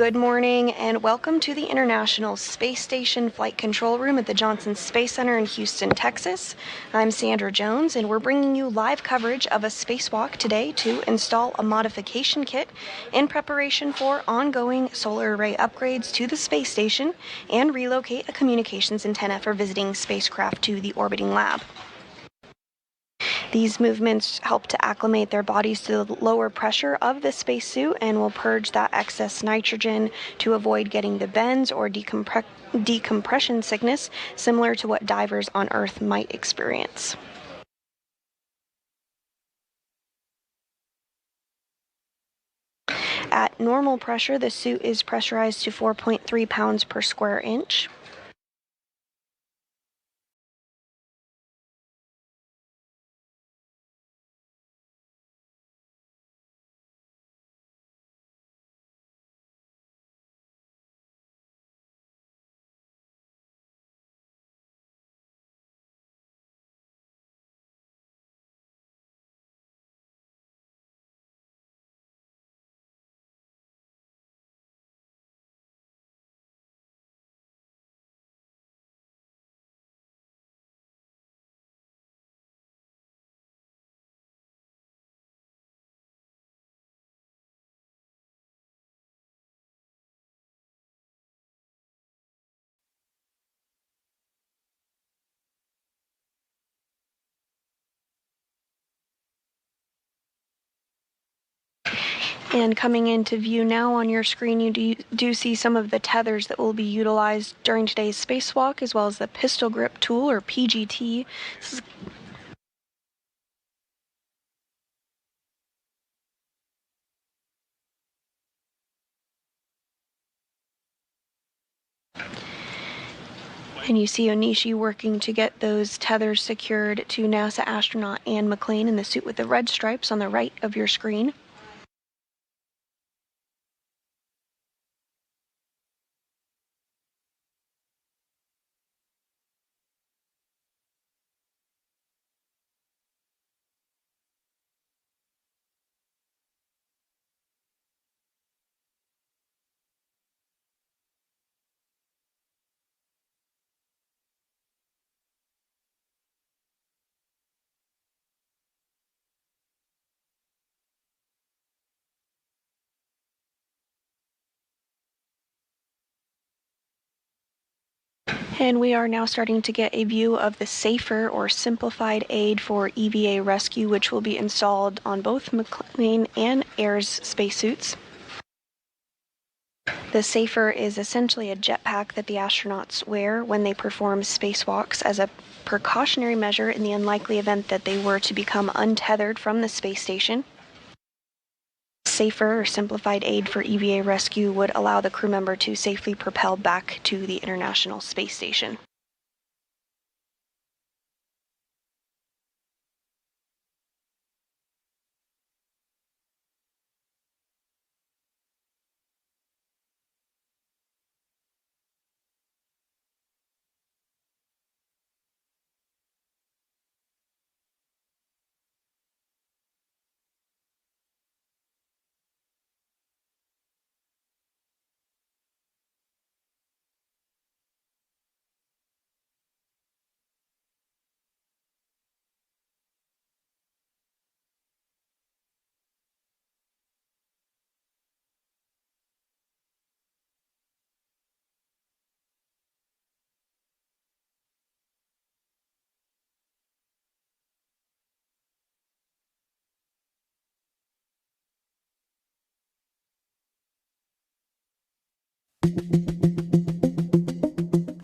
Good morning and welcome to the International Space Station Flight Control Room at the Johnson Space Center in Houston, Texas. I'm Sandra Jones and we're bringing you live coverage of a spacewalk today to install a modification kit in preparation for ongoing solar array upgrades to the space station and relocate a communications antenna for visiting spacecraft to the orbiting lab. These movements help to acclimate their bodies to the lower pressure of the spacesuit and will purge that excess nitrogen to avoid getting the bends or decompression sickness, similar to what divers on Earth might experience. At normal pressure, the suit is pressurized to 4.3 pounds per square inch. And coming into view now on your screen, you do see some of the tethers that will be utilized during today's spacewalk, as well as the pistol grip tool, or PGT. And you see Onishi working to get those tethers secured to NASA astronaut Anne McClain in the suit with the red stripes on the right of your screen. And we are now starting to get a view of the safer or simplified aid for EVA rescue, which will be installed on both McClain and Ayers spacesuits. The safer is essentially a jetpack that the astronauts wear when they perform spacewalks as a precautionary measure in the unlikely event that they were to become untethered from the space station. Safer or simplified aid for EVA rescue would allow the crew member to safely propel back to the International Space Station.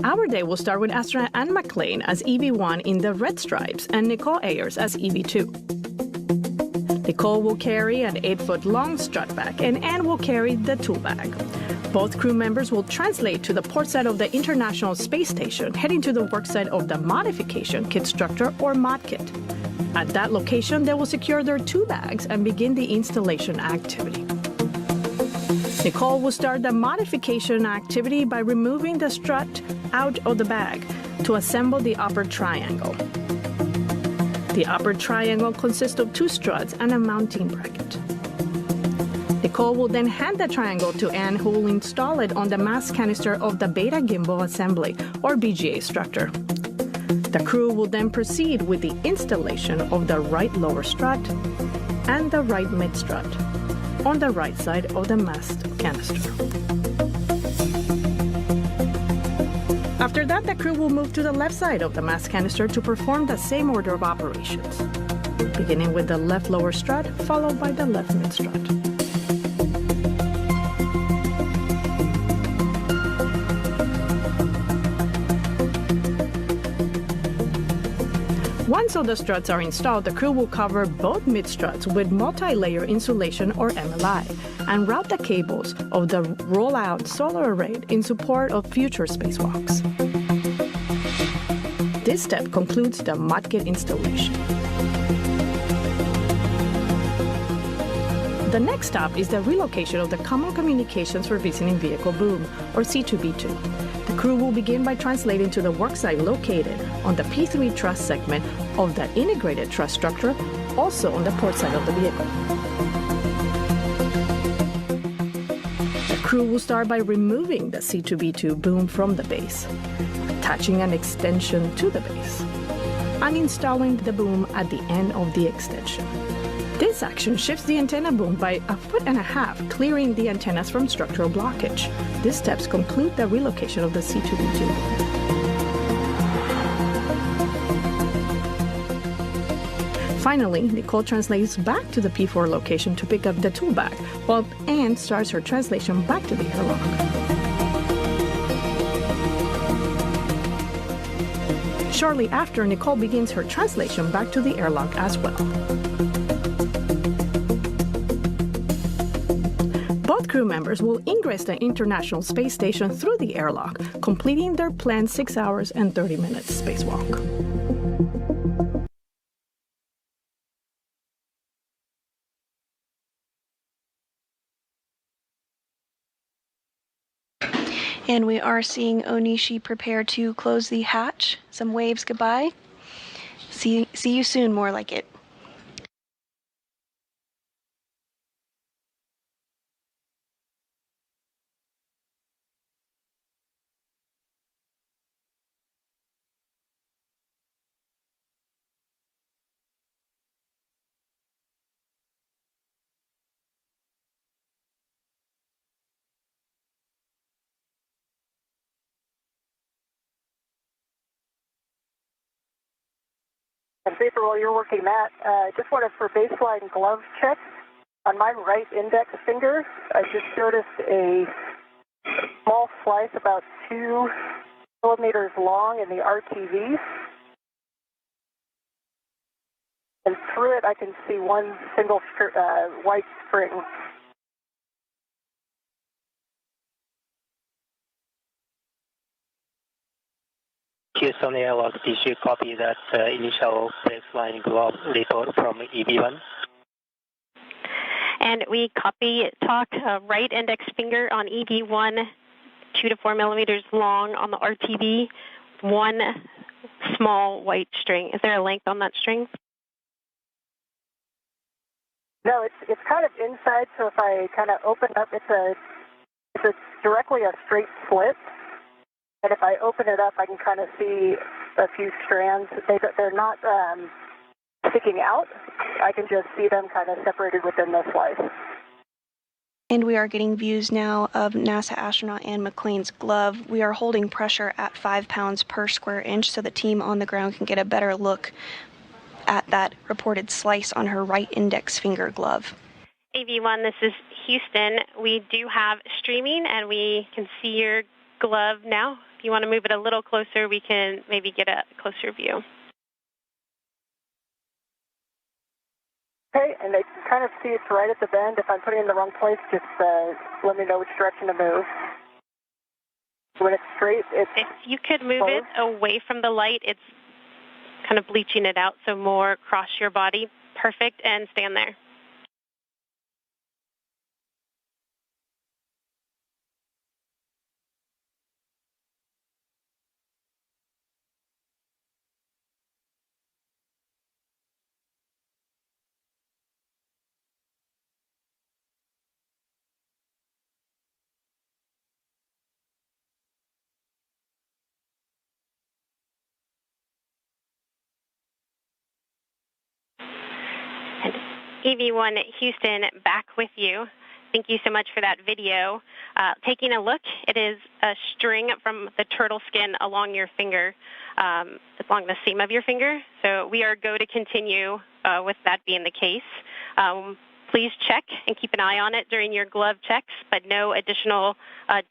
Our day will start with astronaut Anne McClain as EV1 in the red stripes and Nicole Ayers as EV2. Nicole will carry an 8-foot-long strut bag and Anne will carry the tool bag. Both crew members will translate to the port side of the International Space Station, heading to the work site of the modification kit structure or mod kit. At that location, they will secure their two bags and begin the installation activity. Nicole will start the modification activity by removing the strut out of the bag to assemble the upper triangle. The upper triangle consists of two struts and a mounting bracket. Nicole will then hand the triangle to Anne, who will install it on the mast canister of the Beta Gimbal Assembly, or BGA structure. The crew will then proceed with the installation of the right lower strut and the right mid strut on the right side of the mast canister. After that, the crew will move to the left side of the mast canister to perform the same order of operations, beginning with the left lower strut, followed by the left mid strut. Once all the struts are installed, the crew will cover both mid-struts with multi-layer insulation or MLI and route the cables of the roll-out solar array in support of future spacewalks. This step concludes the mod kit installation. The next stop is the relocation of the Common Communications for Visiting Vehicle Boom, or C2B2. The crew will begin by translating to the worksite located on the P3 truss segment of the integrated truss structure, also on the port side of the vehicle. The crew will start by removing the C2B2 boom from the base, attaching an extension to the base, and installing the boom at the end of the extension. This action shifts the antenna boom by 1.5 feet, clearing the antennas from structural blockage. These steps conclude the relocation of the C2B2. Finally, Nicole translates back to the P4 location to pick up the tool bag, while Anne starts her translation back to the airlock. Shortly after, Nicole begins her translation back to the airlock as well. Both crew members will ingress the International Space Station through the airlock, completing their planned 6 hours and 30 minutes spacewalk. And we are seeing Onishi prepare to close the hatch. Some waves goodbye. See you soon, more like it. And Vapor, while you're working that, just wanted for baseline glove check. On my right index finger, I just noticed a small slice about 2 millimeters long in the RTV. And through it, I can see one single white string. Houston airlock, did you copy that initial baseline glove report from EV1? And we copy talk right index finger on EV1, 2 to 4 millimeters long on the RTV, one small white string. Is there a length on that string? No, it's kind of inside, so if I kind of open up, it's directly a straight slit. And if I open it up, I can kind of see a few strands. They're not sticking out. I can just see them kind of separated within the slice. And we are getting views now of NASA astronaut Anne McClain's glove. We are holding pressure at 5 pounds per square inch so the team on the ground can get a better look at that reported slice on her right index finger glove. AV1, this is Houston. We do have streaming, and we can see your glove now. If you want to move it a little closer, we can maybe get a closer view. Okay, and I can kind of see it's right at the bend. If I'm putting it in the wrong place, just let me know which direction to move. When it's straight, it's... If you could move it away from the light, it's kind of bleaching it out, so more across your body. Perfect, and stand there. EV1 Houston, back with you. Thank you so much for that video. Taking a look, it is a string from the turtle skin along your finger, along the seam of your finger. So we are go to continue with that being the case. Please check and keep an eye on it during your glove checks, but no additional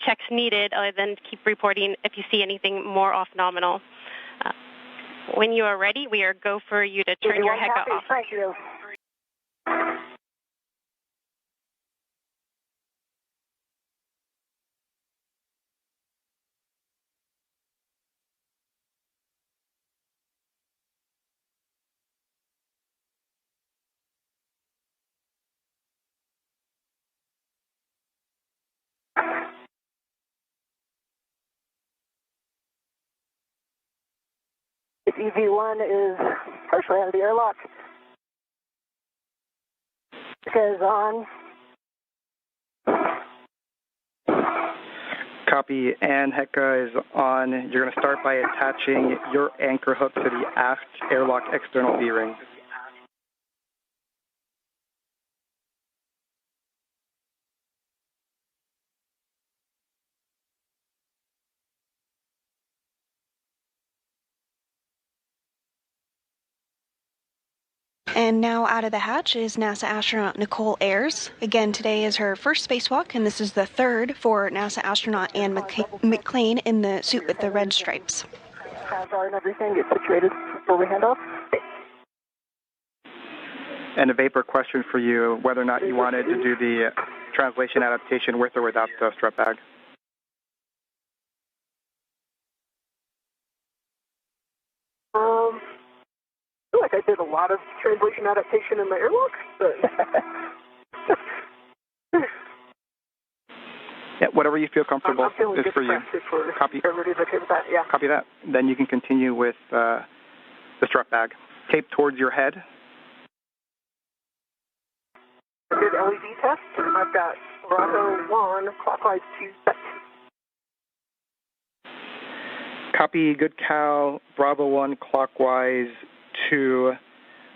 checks needed other than keep reporting if you see anything more off nominal. When you are ready, we are go for you to turn your HECA off. Thank you. EV1 is partially out of the airlock. HECA is on. Copy, and HECA is on. You're going to start by attaching your anchor hook to the aft airlock external D-ring. And now out of the hatch is NASA astronaut McClain and Ayers. Again, today is her first spacewalk, and this is the third for NASA astronaut Ann McClain in the suit with the red stripes. Hazard and everything get situated before we hand off. And a vapor question for you, whether or not you wanted to do the translation adaptation with or without the strut bag. I feel like I did a lot of translation adaptation in my airlock, but yeah, whatever you feel comfortable is for you. Copy. Everybody's okay with that, yeah. Copy that. Then you can continue with the strut bag. Tape towards your head. I did LED test, and I've got Bravo 1 clockwise 2 set. Copy, good Cal, Bravo 1 clockwise 2.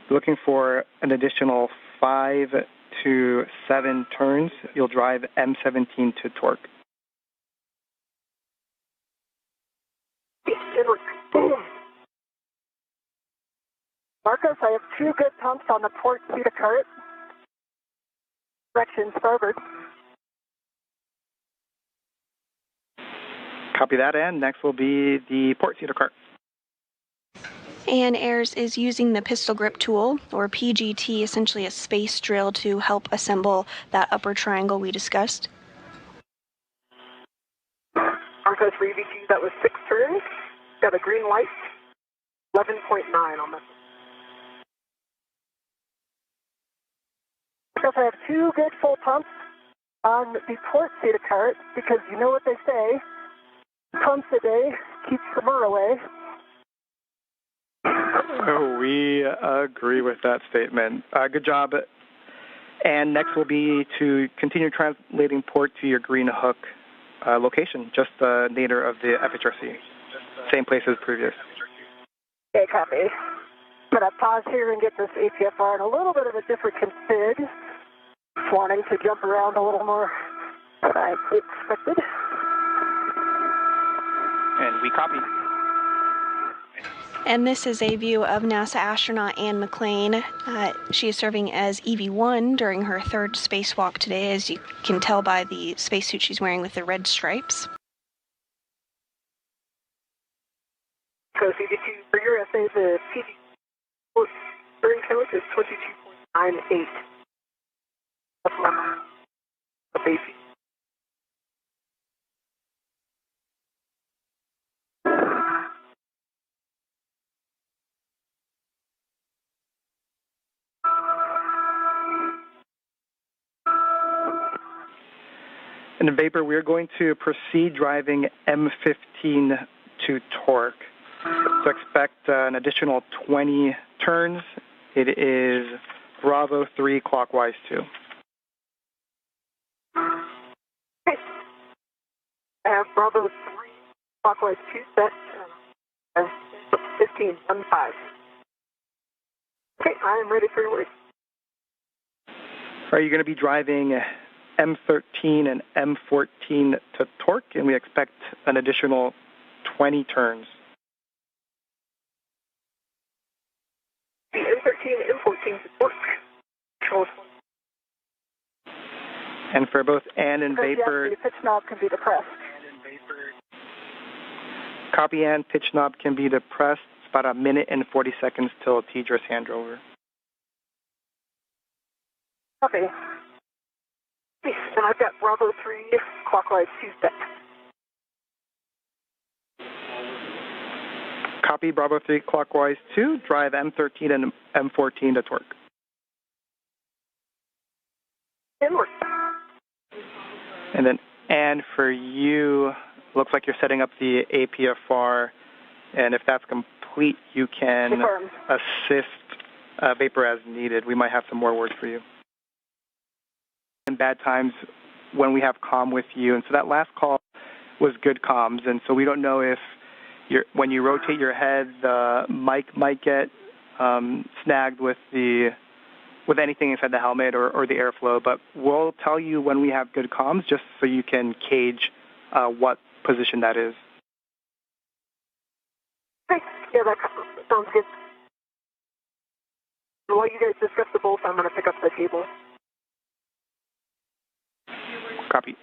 Looking for an additional 5 to 7 turns. You'll drive M17 to torque. Marcos, I have 2 good pumps on the port seat of cart. Direction starboard. Copy that, and next will be the port seat of cart. And Ayers is using the pistol grip tool, or PGT, essentially a space drill, to help assemble that upper triangle we discussed. Marcos for EV2, that was 6 turns. Got a green light, 11.9 on this. Marcos, I have 2 good full pumps on the port seat of cart, because you know what they say, pumps a day keeps the murr away. Oh, we agree with that statement. Good job. And next will be to continue translating port to your green hook location, just the nadir of the FHRC. Same place as previous. Okay, copy. I'm going to pause here and get this ATFR in a little bit of a different config. Just wanting to jump around a little more than I expected. And we copy. And this is a view of NASA astronaut Ann McClain. She is serving as EV1 during her third spacewalk today, as you can tell by the spacesuit she's wearing with the red stripes. So EV2 for your essay, the PD burn count is 22.98. That's the basic. In the vapor, we're going to proceed driving M15 to torque. So expect an additional 20 turns. It is Bravo 3 clockwise 2. Okay. I have Bravo 3 clockwise 2 set. 15, 1-5. Okay, I am ready for your words. Are you going to be driving M13 and M14 to torque, and we expect an additional 20 turns. The M13 and M14 to torque. And for both Ann and Vapor, the pitch knob can be depressed. Copy Ann, pitch knob can be depressed. It's about 1 minute and 40 seconds till egress handover. Copy. And I've got Bravo 3 clockwise 2 set. Copy Bravo 3 clockwise 2, drive M13 and M14 to torque. Inward. And then, and for you, looks like you're setting up the APFR, and if that's complete, you can Confirmed. assist Vapor as needed. We might have some more words for you. In bad times when we have comm with you, and so that last call was good comms, and so we don't know if when you rotate your head, the mic might get snagged with anything inside the helmet or the airflow, but we'll tell you when we have good comms just so you can gauge what position that is. Okay, yeah, that sounds good. While you guys discuss the bolts, I'm going to pick up the cable. Copy.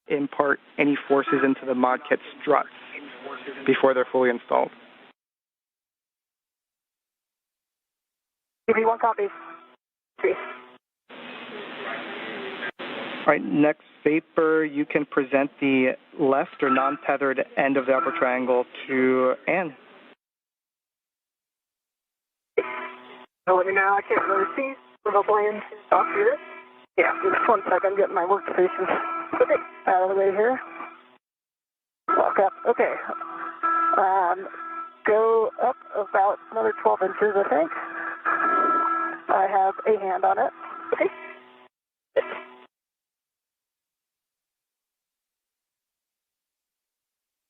Impart any forces into the mod kit struts before they're fully installed. EV1 copy. Okay. All right, next, Vapor, you can present the left or non-tethered end of the upper triangle to Ann. Let me know. I can't really see. We'll go blame off here. Yeah, just 1 second. I'm getting my workstation. Okay, out of the way here. Walk up. Okay. Go up about another 12 inches, I think. I have a hand on it. Okay.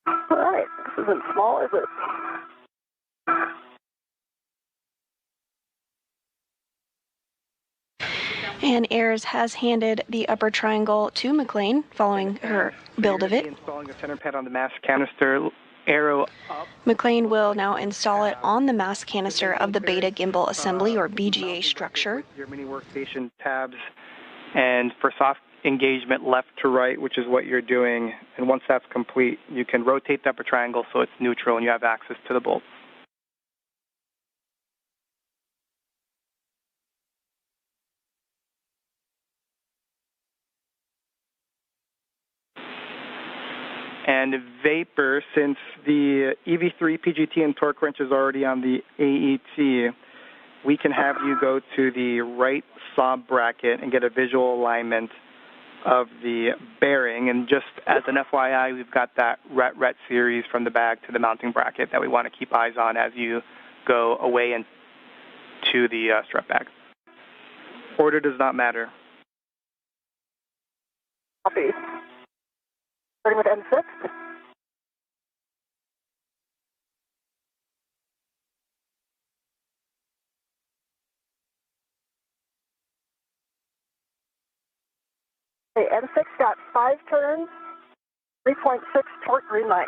All right. This isn't small, is it? And Ayers has handed the upper triangle to McClain following her build of it. Installing a center pad on the mast canister, arrow up. McClain will now install it on the mast canister of the Beta Gimbal Assembly or BGA structure. Your mini workstation tabs, and for soft engagement left to right, which is what you're doing, and once that's complete, you can rotate the upper triangle so it's neutral and you have access to the bolts. And Vapor, since the EV3 PGT and torque wrench is already on the AET, we can have you go to the right sob bracket and get a visual alignment of the bearing. And just as an FYI, we've got that RET series from the bag to the mounting bracket that we want to keep eyes on as you go away and to the strut bag. Order does not matter. Copy. Starting with M6. Okay, M6 got 5 turns, 3.6 torque green light.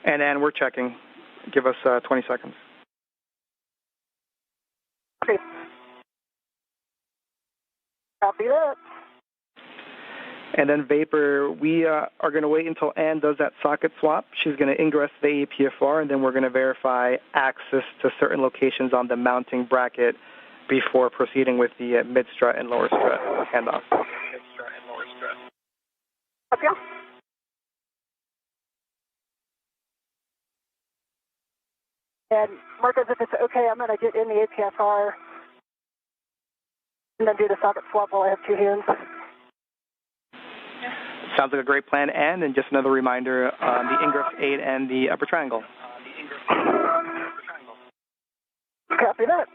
And Ann, we're checking. Give us 20 seconds. Okay. Copy that. And then Vapor, we are going to wait until Ann does that socket swap. She's going to ingress the APFR, and then we're going to verify access to certain locations on the mounting bracket before proceeding with the mid-strut and lower strut handoff. Copy. And Marcos, if it's okay, I'm going to get in the APFR and then do the socket swap while I have 2 hands. Sounds like a great plan, and just another reminder on the ingress 8 and the upper triangle. Copy that.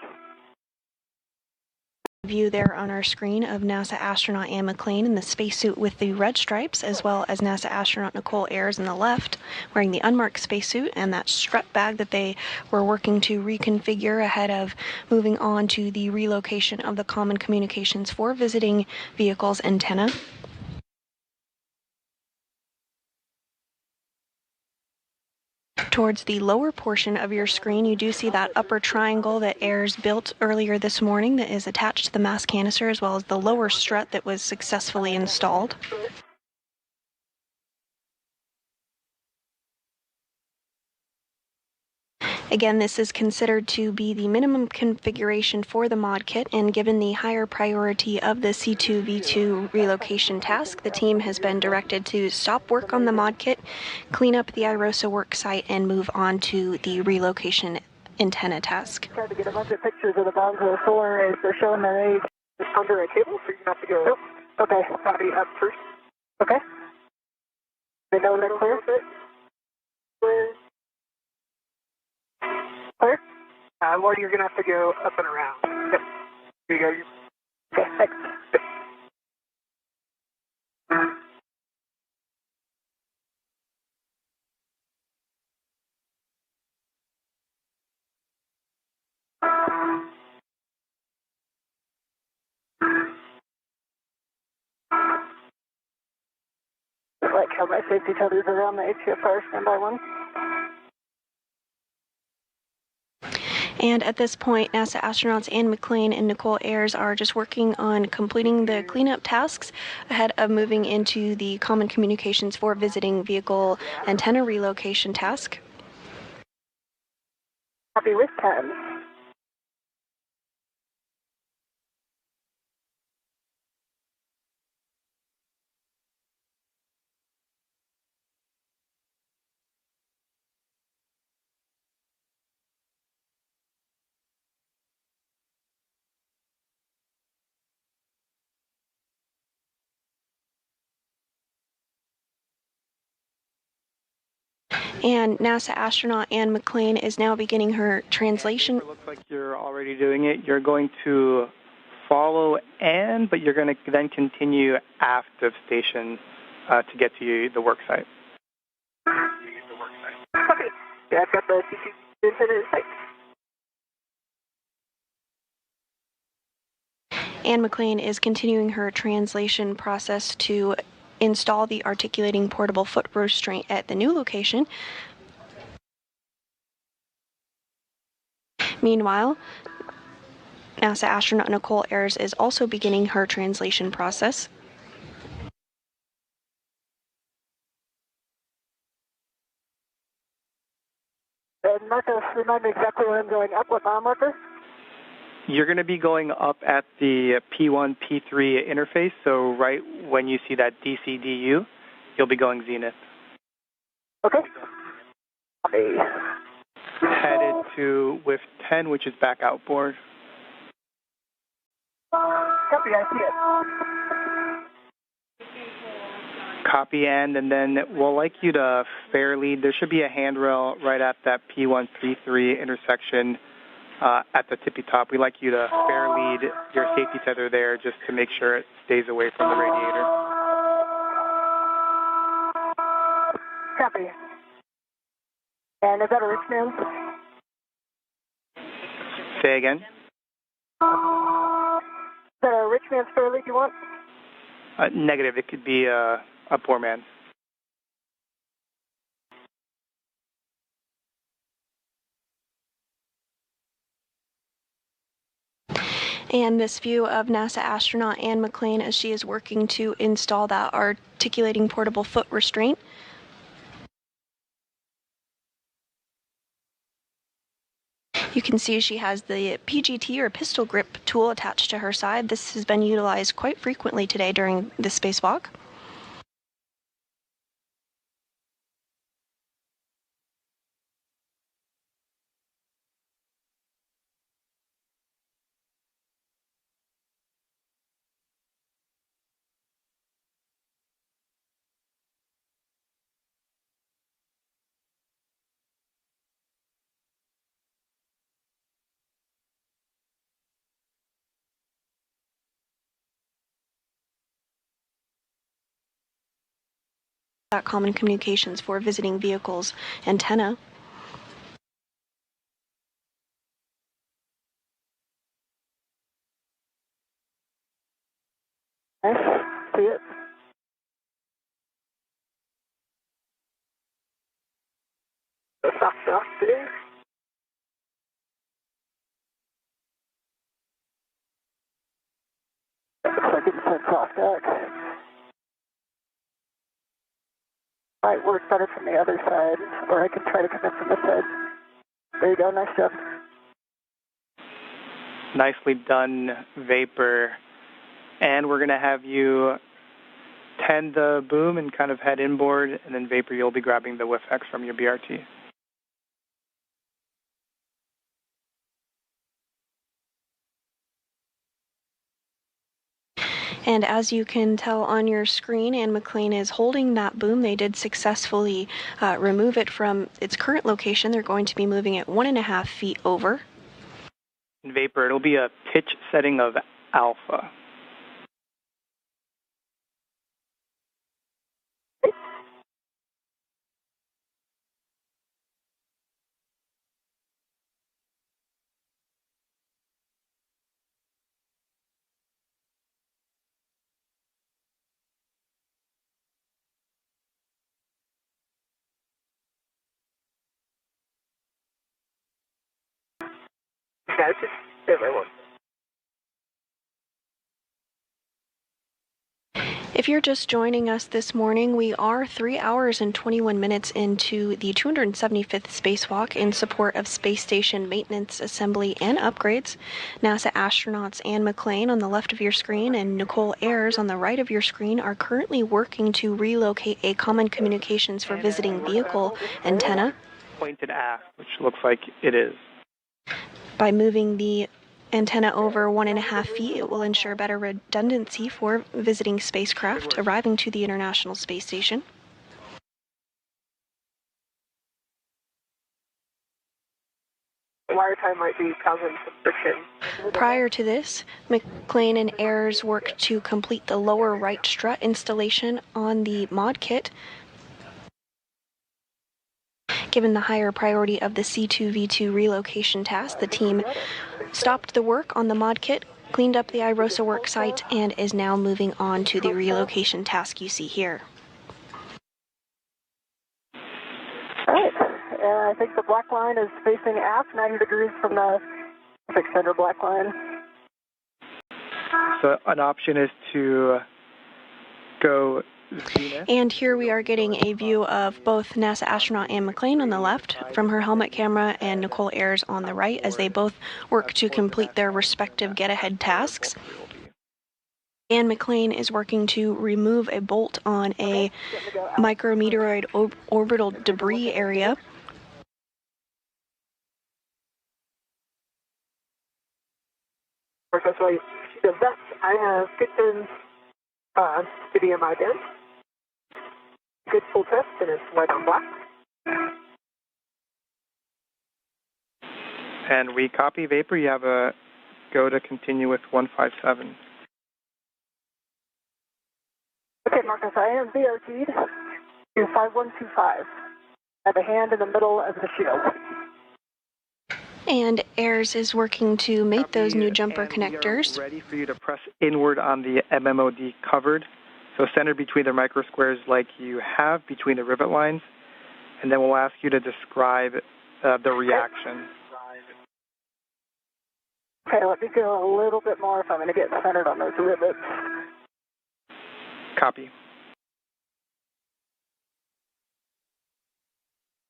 View there on our screen of NASA astronaut Anne McClain in the spacesuit with the red stripes, as well as NASA astronaut Nicole Ayers on the left, wearing the unmarked spacesuit and that strut bag that they were working to reconfigure ahead of moving on to the relocation of the Common Communications for Visiting Vehicles antenna. Towards the lower portion of your screen, you do see that upper triangle that Ayers built earlier this morning that is attached to the mast canister, as well as the lower strut that was successfully installed. Again, this is considered to be the minimum configuration for the mod kit, and given the higher priority of the C2B2 relocation task, the team has been directed to stop work on the mod kit, clean up the iROSA work site, and move on to the relocation antenna task. Tried to get a bunch of pictures of the bombs of the solar as they're showing their age. Just under a cable, so you have to go. Nope. Okay. Body up first. Okay. They know they're clear. Clear? Well, you're going to have to go up and around. Yep. Here you go. Okay, thanks. I like how my safety tethers are on the HFR standby one. And at this point, NASA astronauts Anne McClain and Nicole Ayers are just working on completing the cleanup tasks ahead of moving into the Common Communications for Visiting Vehicle antenna relocation task. Copy with 10. And NASA astronaut Anne McClain is now beginning her translation. It looks like you're already doing it. You're going to follow Anne, but you're going to then continue aft of station to get to the work site. Okay. Yeah, I've got the DDCU antenna in sight. Anne McClain is continuing her translation process to install the articulating portable foot restraint at the new location. Meanwhile, NASA astronaut Nicole Ayers is also beginning her translation process. And Marcus, remind me exactly where I'm going up, what mile marker? You're going to be going up at the P1, P3 interface, so right when you see that DCDU, you'll be going zenith. Okay. Copy. Headed to with 10, which is back outboard. Copy, I see it. Copy, and then we'll like you to fair lead. There should be a handrail right at that P1, P3 intersection. At the tippy top, we like you to fair lead your safety tether there just to make sure it stays away from the radiator. Copy. And is that a Richmond? Say again? Is that a Richmond fair lead you want? Negative. It could be a poor man. And this view of NASA astronaut Anne McClain as she is working to install that articulating portable foot restraint. You can see she has the PGT or pistol grip tool attached to her side. This has been utilized quite frequently today during the spacewalk. common communications for visiting vehicles antenna. Nice. See it. Soft there. Looks like it said soft duck. Might work better from the other side, or I can try to come in from this side. There you go, nice job. Nicely done, Vapor. And we're going to have you tend the boom and kind of head inboard, and then Vapor, you'll be grabbing the WFX from your BRT. And as you can tell on your screen, and McClain is holding that boom. They did successfully remove it from its current location. They're going to be moving it 1.5 feet over. Vapor, it'll be a pitch setting of alpha. If you're just joining us this morning, we are 3 hours and 21 minutes into the 275th spacewalk in support of space station maintenance, assembly, and upgrades. NASA astronauts Anne McClain on the left of your screen and Nicole Ayers on the right of your screen are currently working to relocate a common communications for visiting vehicle antenna. Pointed aft, which looks like it is. By moving the antenna over 1.5 feet, it will ensure better redundancy for visiting spacecraft arriving to the International Space Station. Wire time might be causing some friction. Prior to this, McClain and Ayers worked to complete the lower right strut installation on the mod kit. Given the higher priority of the C2B2 relocation task, the team stopped the work on the mod kit, cleaned up the iROSA work site, and is now moving on to the relocation task you see here. All right. I think the black line is facing aft, 90 degrees from the center black line. So an option is to go zenith. And here we are getting a view of both NASA astronaut Anne McClain on the left from her helmet camera and Nicole Ayers on the right as they both work to complete their respective get-ahead tasks. Anne McClain is working to remove a bolt on a micrometeoroid orbital debris area. That's why she does that. I have good turns to be in my band. Good full test, and it's white on black. And we copy Vapor. You have a go to continue with 157. Okay, Marcus, I am VOT'd to 5125. I have a hand in the middle of the shield. And Ayers is working to mate those new jumper connectors. Ready for you to press inward on the MMOD covered. So center between the micro squares like you have between the rivet lines. And then we'll ask you to describe the reaction. Okay, let me go a little bit more if I'm going to get centered on those rivets. Copy.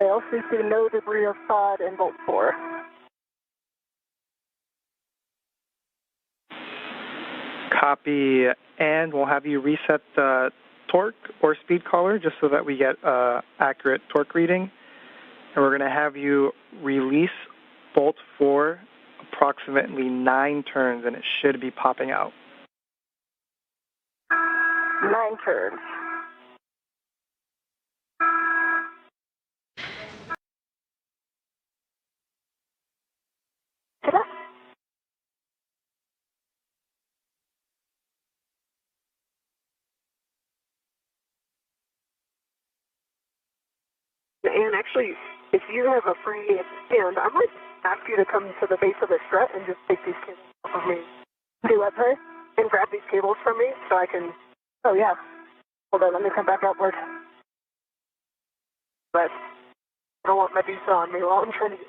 LCC, no debris or FOD in bolt 4. Copy, and we'll have you reset the torque or speed collar just so that we get accurate torque reading. And we're going to have you release bolt 4 approximately 9 turns, and it should be popping out. 9 turns. And actually, if you have a free hand, I might ask you to come to the base of the strut and just take these cables off of me. Do what, sorry? And grab these cables from me so I can... Oh, yeah. Hold on, let me come back outward. But I don't want Medusa on me while I'm trying to get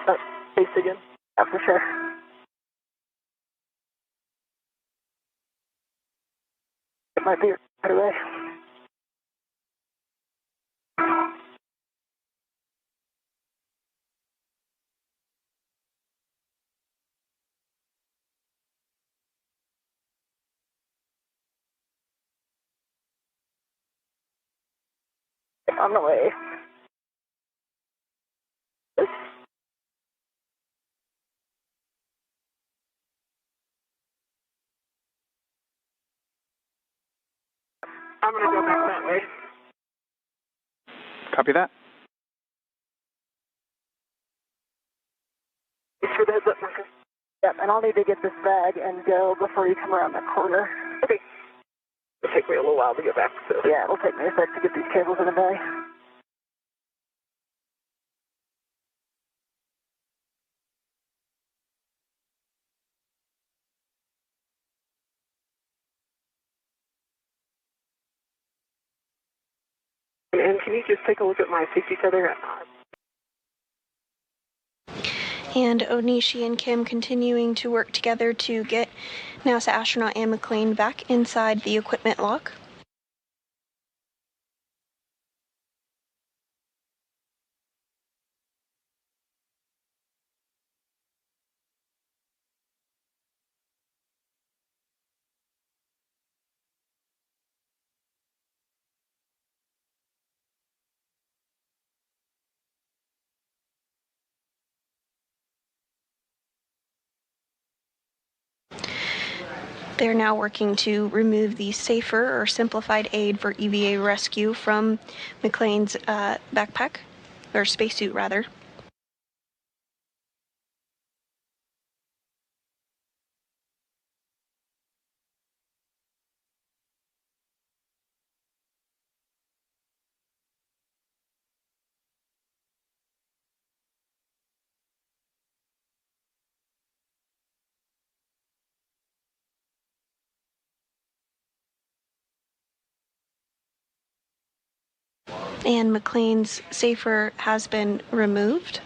that space again. Yeah, for sure. It might be right away. On the way. I'm going to go back that way. Copy that. Thanks for the heads up, Marcus. Yep, and I'll need to get this bag and go before you come around the corner. Okay. It'll take me a little while to get back, so... Yeah, it'll take me a sec to get these cables in the bag. And can you just take a look at my safety tether? And Onishi and Kim continuing to work together to get NASA astronaut Anne McClain back inside the equipment lock. They're now working to remove the safer or simplified aid for EVA rescue from McClain's backpack, or spacesuit rather. And McClain's safer has been removed.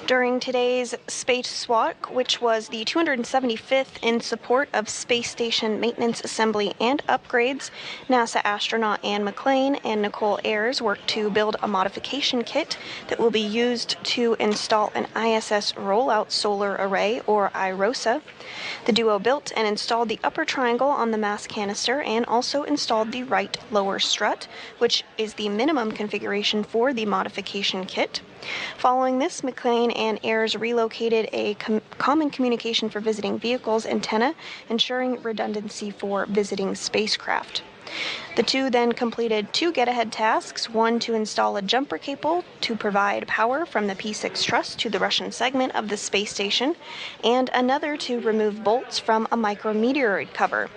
During today's spacewalk, which was the 275th in support of space station maintenance, assembly, and upgrades, NASA astronaut Anne McClain and Nicole Ayers worked to build a modification kit that will be used to install an ISS rollout solar array, or iROSA. The duo built and installed the upper triangle on the mast canister and also installed the right lower strut, which is the minimum configuration for the modification kit. Following this, McClain and Ayers relocated a common communication for visiting vehicles antenna, ensuring redundancy for visiting spacecraft. The two then completed two get-ahead tasks, one to install a jumper cable to provide power from the P6 truss to the Russian segment of the space station, and another to remove bolts from a micrometeoroid cover.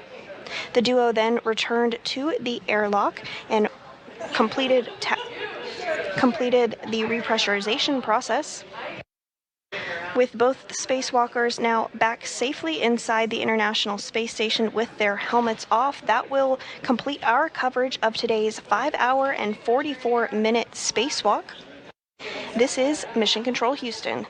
The duo then returned to the airlock and completed the repressurization process. With both spacewalkers now back safely inside the International Space Station with their helmets off, that will complete our coverage of today's 5-hour and 44-minute spacewalk. This is Mission Control Houston.